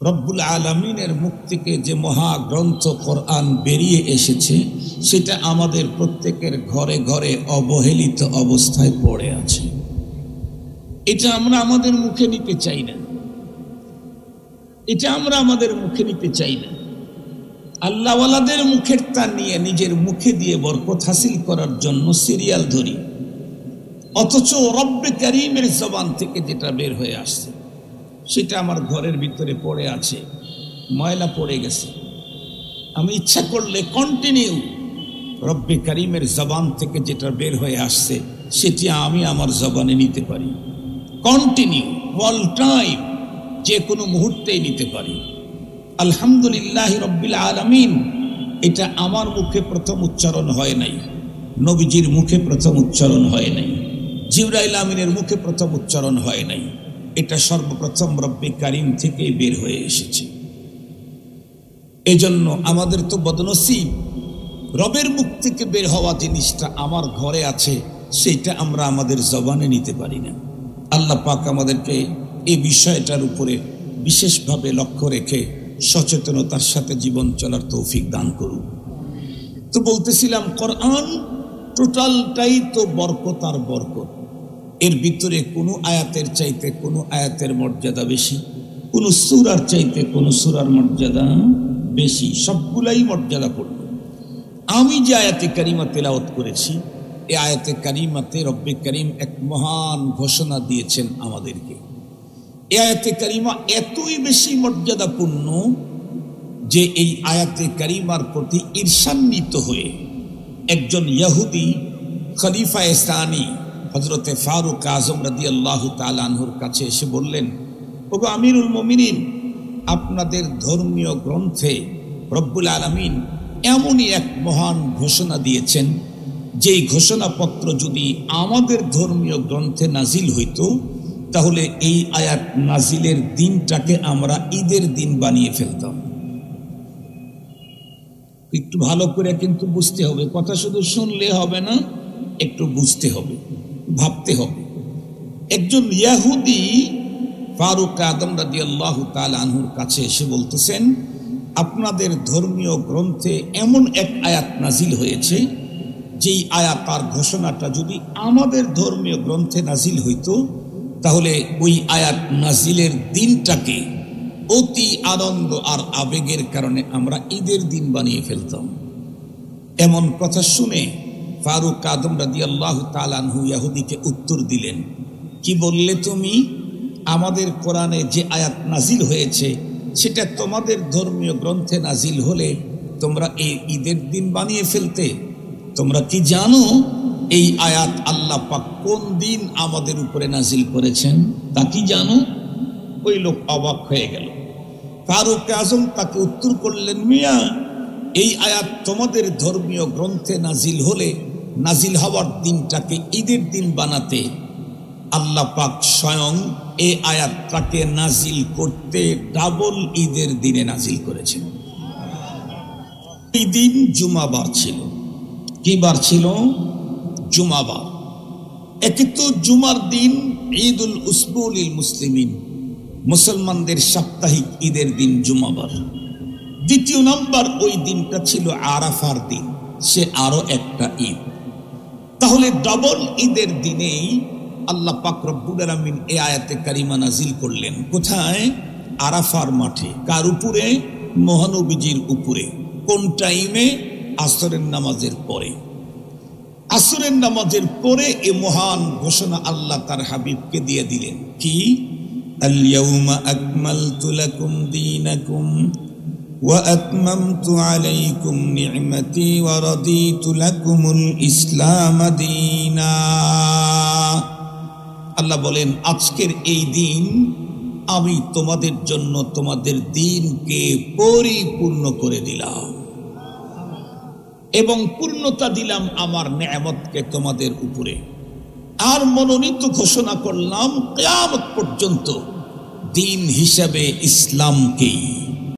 রব্বুল আলামিনের মুখ থেকে যে মহাগ্রন্থ কোরআন বেরিয়ে এসেছে সেটা আমাদের প্রত্যেকের ঘরে ঘরে অবহেলিত অবস্থায় পড়ে আছে। এটা আমরা আমাদের মুখে নিতে চাই না, এটা আমরা আমাদের মুখে নিতে চাই না। আল্লাহওয়ালাদের মুখের তা নিয়ে নিজের মুখে দিয়ে বরকত হাসিল করার জন্য সিরিয়াল ধরি, অথচ রব্বে কারীমের জবান থেকে যেটা বের হয়ে আসছে সেটা আমার ঘরের ভিতরে পড়ে আছে, ময়লা পড়ে গেছে। আমি ইচ্ছা করলে কন্টিনিউ রব্বে কারীমের জবান থেকে যেটা বের হয়ে আসছে সেটি আমি আমার জবানে নিতে পারি, কন্টিনিউ অল টাইম, যে কোনো মুহূর্তেই নিতে পারি। আলহামদুলিল্লাহ রব্বিল আলামিন, এটা আমার মুখে প্রথম উচ্চারণ হয় নাই, নবীজির মুখে প্রথম উচ্চারণ হয় নাই, জিবরাইল আমিনের মুখে প্রথম উচ্চারণ হয় নাই, এটা সর্বপ্রথম রব্বে কারীম থেকেই বের হয়ে এসেছে। এজন্য আমাদের তো বদনসিব, রবের মুখ থেকে বের হওয়া জিনিসটা আমার ঘরে আছে, সেটা আমরা আমাদের জবানে নিতে পারি না। আল্লাহ পাক আমাদেরকে এই বিষয়টার উপরে বিশেষভাবে লক্ষ্য রেখে সচেতনতার সাথে জীবন চলার তৌফিক দান করুন। তো বলতেছিলাম, কোরআন টোটালটাই তো বরকত আর বরকত। এর ভিতরে কোনো আয়াতের চাইতে কোনো আয়াতের মর্যাদা বেশি, কোনো সূরার চাইতে কোনো সূরার মর্যাদা বেশি, সবগুলাই মর্যাদাপূর্ণ। আমি যে আয়াতে কারিমা তেলাওয়াত করেছি, এই আয়াতে কারিমাতে রব্বে কারীম এক মহান ঘোষণা দিয়েছেন আমাদেরকে। এই আয়াতে কারিমা এতই বেশি মর্যাদাপূর্ণ যে এই আয়াতে কারিমার প্রতি ঈর্ষান্বিত হয়ে একজন ইহুদি খলিফায়ে সানি হযরতে ফারুক আযম রাদিয়াল্লাহু তাআলা আনহুর কাছে এসে বললেন, ওগো আমিরুল মুমিনিন, আপনাদের ধর্মীয় গ্রন্থে রব্বুল আলামিন এমনই এক মহান ঘোষণা দিয়েছেন, যেই ঘোষণাপত্র যদি আমাদের ধর্মীয় গ্রন্থে নাজিল হইতো তাহলে এই আয়াত নাজিলের দিনটাকে আমরা ঈদের দিন বানিয়ে ফেলতাম। একটু ভালো করে কিন্তু বুঝতে হবে, কথা শুধু শুনলে হবে না, একটু বুঝতে হবে, ভাবতে হবে। একজন ইহুদি ফারুক আযম রাদিয়াল্লাহু তাআলা আনহুর কাছে এসে বলতেছেন, আপনাদের ধর্মীয় গ্রন্থে এমন এক আয়াত নাজিল হয়েছে, যেই আয়াত আর ঘোষণাটা যদি আমাদের ধর্মীয় গ্রন্থে নাজিল হইতো তাহলে ওই আয়াত নাজিলের দিনটাকে অতি আনন্দ আর আবেগের কারণে আমরা ঈদের দিন বানিয়ে ফেলতাম। এমন কথা শুনে ফারুক আযম রাদিয়াল্লাহু তাআলা আনহু ইহুদিকে উত্তর দিলেন, কি বললে তুমি? আমাদের কোরআনে যে আয়াত নাজিল হয়েছে সেটা তোমাদের ধর্মীয় গ্রন্থে নাজিল হলে তোমরা এই ঈদের দিন বানিয়ে ফেলতে। তোমরা কি জানো এই আয়াত আল্লাহ পাক কোন দিন আমাদের উপরে নাজিল করেছেন? তা কি জানো? ওই লোক অবাক হয়ে গেল। ফারুক আযম তাকে উত্তর করলেন, মিয়া, এই আয়াত তোমাদের ধর্মীয় গ্রন্থে নাজিল হলে নাজিল হওয়ার দিনটাকে ঈদের দিন বানাতে আল্লাহ পাক স্বয়ং এই আয়াতটাকে নাজিল করতে ডাবল ঈদের দিনে নাজিল করেছেন। এই দিন জুমাবার ছিল। কি বার ছিল? জুমাবার। একে তো জুমার দিন ঈদুল উসবুলিল মুসলিমিন, মুসলমানদের সাপ্তাহিক ঈদের দিন জুমাবার। দ্বিতীয় নাম্বার, ওই দিনটা ছিল আরাফার দিন, সে আরো একটা ঈদ। তাহলে ডাবল ঈদের দিনেই আল্লাহ পাক রব্বুল আলামিন এই আয়াতে কারিমা নাজিল করলেন। কোথায়? আরাফার মাঠে। কার উপরে? মহানবীজির উপরে। কোন টাইমে? আসরের নামাজের পরে। আসরের নামাজের পরে এই মহান ঘোষণা আল্লাহ তার হাবিবকে দিয়ে দিলেন, কি? আল ইয়াউমা আকমালতু লাকুম দীনাকুম ওয়া আতমামতু আলাইকুম নি'মাতি ওয়া রাদিতু লাকুমুল ইসলাম দীনা। আল্লাহ বলেন, আজকের এই দিন আমি তোমাদের জন্য তোমাদের দিনকে পরিপূর্ণ করে দিলাম এবং পূর্ণতা দিলাম আমার নেয়ামতকে তোমাদের উপরে, আর মনোনীত ঘোষণা করলাম কিয়ামত পর্যন্ত দিন হিসাবে ইসলামকেই।